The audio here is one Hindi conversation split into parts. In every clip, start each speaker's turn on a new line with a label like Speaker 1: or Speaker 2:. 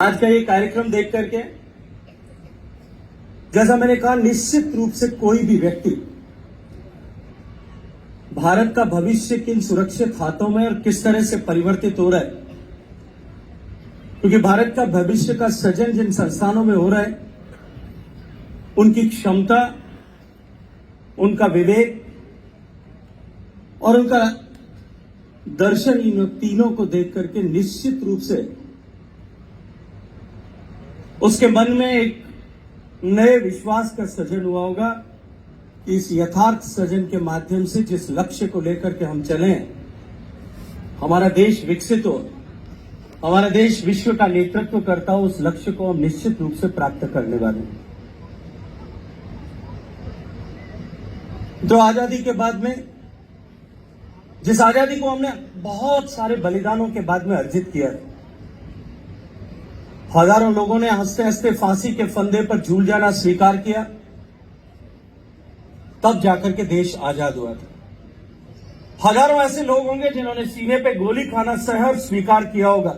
Speaker 1: आज का ये कार्यक्रम देख करके जैसा मैंने कहा, निश्चित रूप से कोई भी व्यक्ति भारत का भविष्य किन सुरक्षित हाथों में और किस तरह से परिवर्तित हो रहा है, क्योंकि भारत का भविष्य का सृजन जिन संस्थानों में हो रहा है, उनकी क्षमता, उनका विवेक और उनका दर्शन, इन तीनों को देख करके निश्चित रूप से उसके मन में एक नए विश्वास का सृजन हुआ होगा कि इस यथार्थ सृजन के माध्यम से जिस लक्ष्य को लेकर के हम चलें, हमारा देश विकसित हो, हमारा देश विश्व का नेतृत्व करता हो, उस लक्ष्य को हम निश्चित रूप से प्राप्त करने वाले हैं। तो आजादी के बाद में, जिस आजादी को हमने बहुत सारे बलिदानों के बाद में अर्जित किया है, हजारों लोगों ने हंसते हंसते फांसी के फंदे पर झूल जाना स्वीकार किया, तब जाकर के देश आजाद हुआ था। हजारों ऐसे लोग होंगे जिन्होंने सीने पे गोली खाना सहर्ष स्वीकार किया होगा,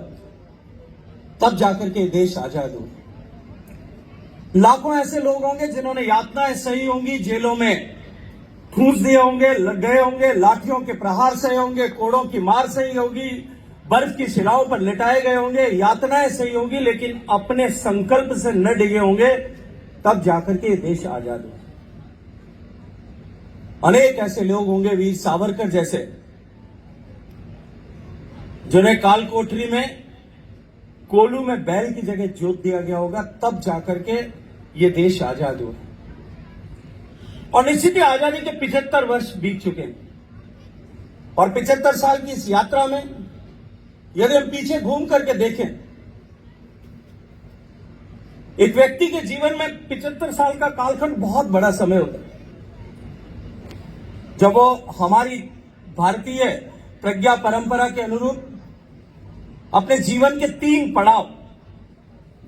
Speaker 1: तब जाकर के देश आजाद हुआ। लाखों ऐसे लोग होंगे जिन्होंने यातनाएं सही होंगी, जेलों में ठूंस दिए होंगे, लग गए होंगे, लाठियों के प्रहार सही होंगे, कोड़ों की मार सही होगी, बर्फ की शिलाओं पर लिटाए गए होंगे, यातनाएं सही होंगी, लेकिन अपने संकल्प से न डिगे होंगे, तब जाकर के देश आजाद हुआ। अनेक ऐसे लोग होंगे, वीर सावरकर जैसे, जिन्हें काल कोठरी में कोलू में बैल की जगह जोत दिया गया होगा, तब जाकर के ये देश आजाद हुआ। और निश्चित ही आजादी के 75 वर्ष बीत चुके हैं, और 75 साल की इस यात्रा में यदि हम पीछे घूम करके देखें, एक व्यक्ति के जीवन में 75 साल का कालखंड बहुत बड़ा समय होता है, जब वो हमारी भारतीय प्रज्ञा परंपरा के अनुरूप अपने जीवन के 3 पड़ाव,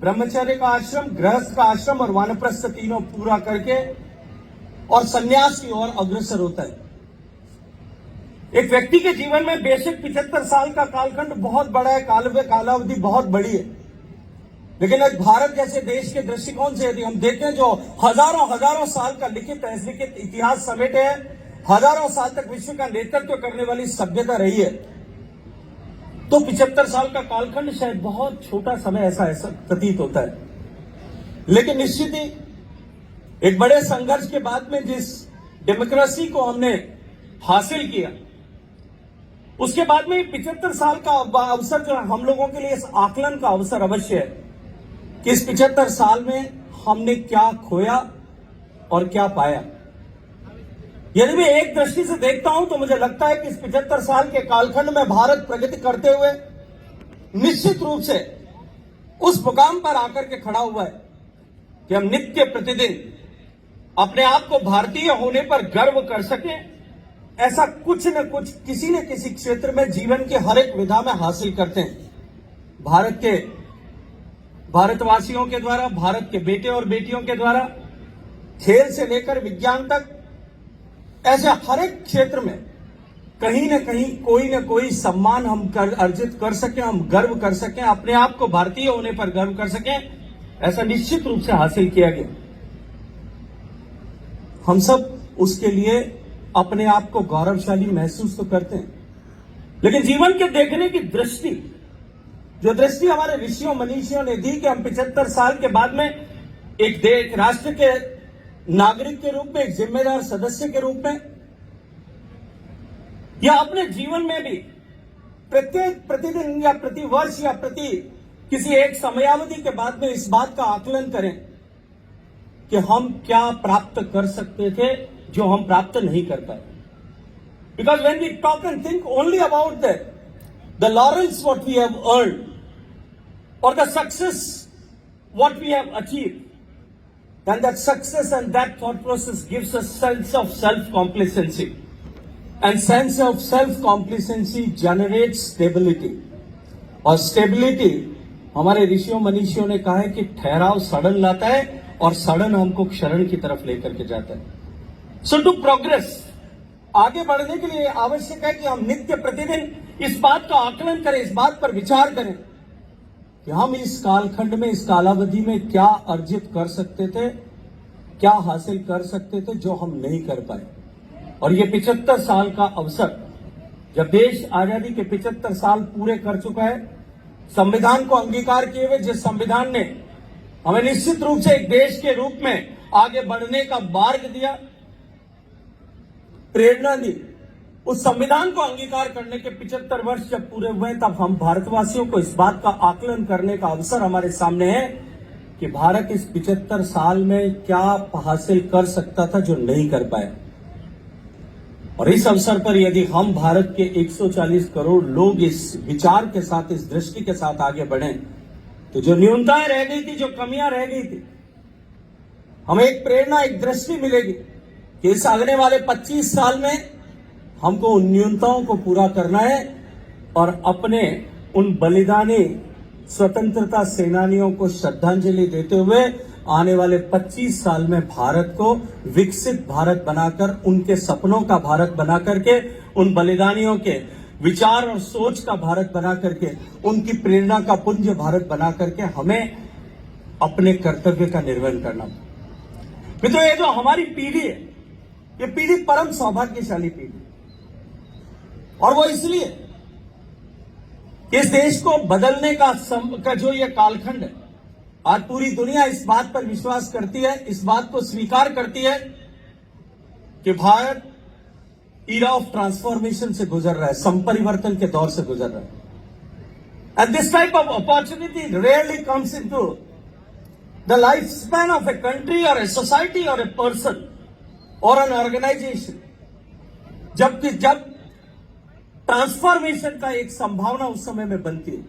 Speaker 1: ब्रह्मचर्य का आश्रम, गृहस्थ का आश्रम और वानप्रस्थ, तीनों पूरा करके और संन्यास की ओर अग्रसर होता है। एक व्यक्ति के जीवन में बेशक 75 साल का कालखंड बहुत बड़ा है, कालावधि बहुत बड़ी है, लेकिन आज भारत जैसे देश के दृष्टिकोण से यदि हम देखें, जो हजारों साल का लिखित लिखित इतिहास समेटे है, हजारों साल तक विश्व का नेतृत्व करने वाली सभ्यता रही है, तो 75 साल का कालखंड शायद बहुत छोटा समय ऐसा प्रतीत होता है। लेकिन निश्चित ही एक बड़े संघर्ष के बाद में जिस डेमोक्रेसी को हमने हासिल किया, उसके बाद में 75 साल का अवसर जो हम लोगों के लिए इस आकलन का अवसर अवश्य है कि इस 75 साल में हमने क्या खोया और क्या पाया। यदि मैं एक दृष्टि से देखता हूं तो मुझे लगता है कि इस 75 साल के कालखंड में भारत प्रगति करते हुए निश्चित रूप से उस मुकाम पर आकर के खड़ा हुआ है कि हम नित्य प्रतिदिन अपने आप को भारतीय होने पर गर्व कर सकें। ऐसा कुछ न कुछ किसी न किसी क्षेत्र में जीवन के हर एक विधा में हासिल करते हैं। भारतवासियों के द्वारा, भारत के बेटे और बेटियों के द्वारा, खेल से लेकर विज्ञान तक, ऐसे हर एक क्षेत्र में कहीं न कहीं कोई न कोई सम्मान हम अर्जित कर सकें, हम गर्व कर सकें, अपने आप को भारतीय होने पर गर्व कर सकें, ऐसा निश्चित रूप से हासिल किया गया। हम सब उसके लिए अपने आप को गौरवशाली महसूस तो करते हैं, लेकिन जीवन के देखने की दृष्टि, जो दृष्टि हमारे ऋषियों मनीषियों ने दी कि हम 75 साल के बाद में एक राष्ट्र के नागरिक के रूप में, एक जिम्मेदार सदस्य के रूप में, या अपने जीवन में भी प्रत्येक प्रतिदिन या प्रति वर्ष या प्रति किसी एक समयावधि के बाद में इस बात का आकलन करें कि हम क्या प्राप्त कर सकते थे जो हम प्राप्त नहीं कर पाए। Because when we talk and think only about the laurels what we have earned और the success what we have achieved, then that success and that thought process gives a sense of self-complacency, and sense of self-complacency generates stability, और stability हमारे ऋषियों मनीषियों ने कहा है कि ठहराव सड़न लाता है और सड़न हमको क्षरण की तरफ लेकर के जाता है। सो टू प्रोग्रेस, आगे बढ़ने के लिए आवश्यक है कि हम नित्य प्रतिदिन इस बात का आकलन करें, इस बात पर विचार करें कि हम इस कालखंड में, इस कालावधि में क्या अर्जित कर सकते थे, क्या हासिल कर सकते थे जो हम नहीं कर पाए। और ये 75 साल का अवसर, जब देश आजादी के 75 साल पूरे कर चुका है, संविधान को अंगीकार किए हुए, जिस संविधान ने हमें निश्चित रूप से एक देश के रूप में आगे बढ़ने का मार्ग दिया, प्रेरणा दी, उस संविधान को अंगीकार करने के 75 वर्ष जब पूरे हुए, तब हम भारतवासियों को इस बात का आकलन करने का अवसर हमारे सामने है कि भारत इस 75 साल में क्या हासिल कर सकता था जो नहीं कर पाया। और इस अवसर पर यदि हम भारत के 140 करोड़ लोग इस विचार के साथ, इस दृष्टि के साथ आगे बढ़े, तो जो न्यूनताएं रह गई थी, जो कमियां रह गई थी, हमें एक प्रेरणा, एक दृष्टि मिलेगी कि इस आगने वाले 25 साल में हमको उन न्यूनताओं को पूरा करना है और अपने उन बलिदानी स्वतंत्रता सेनानियों को श्रद्धांजलि देते हुए आने वाले 25 साल में भारत को विकसित भारत बनाकर, उनके सपनों का भारत बना करके, उन बलिदानियों के विचार और सोच का भारत बना करके, उनकी प्रेरणा का पुंज भारत बना करके हमें अपने कर्तव्य का निर्वहन करना। मित्रों, ये जो हमारी पीढ़ी है, ये पीढ़ी परम सौभाग्यशाली पीढ़ी, और वो इसलिए इस देश को बदलने का जो ये कालखंड है, आज पूरी दुनिया इस बात पर विश्वास करती है, इस बात को स्वीकार करती है कि भारत ईरा ऑफ ट्रांसफॉर्मेशन से गुजर रहा है, संपरिवर्तन के दौर से गुजर रहा है। And this type of opportunity rarely comes into the life span of a country और ए सोसाइटी और ए पर्सन और एन ऑर्गेनाइजेशन। जब ट्रांसफॉर्मेशन का एक संभावना उस समय में बनती है,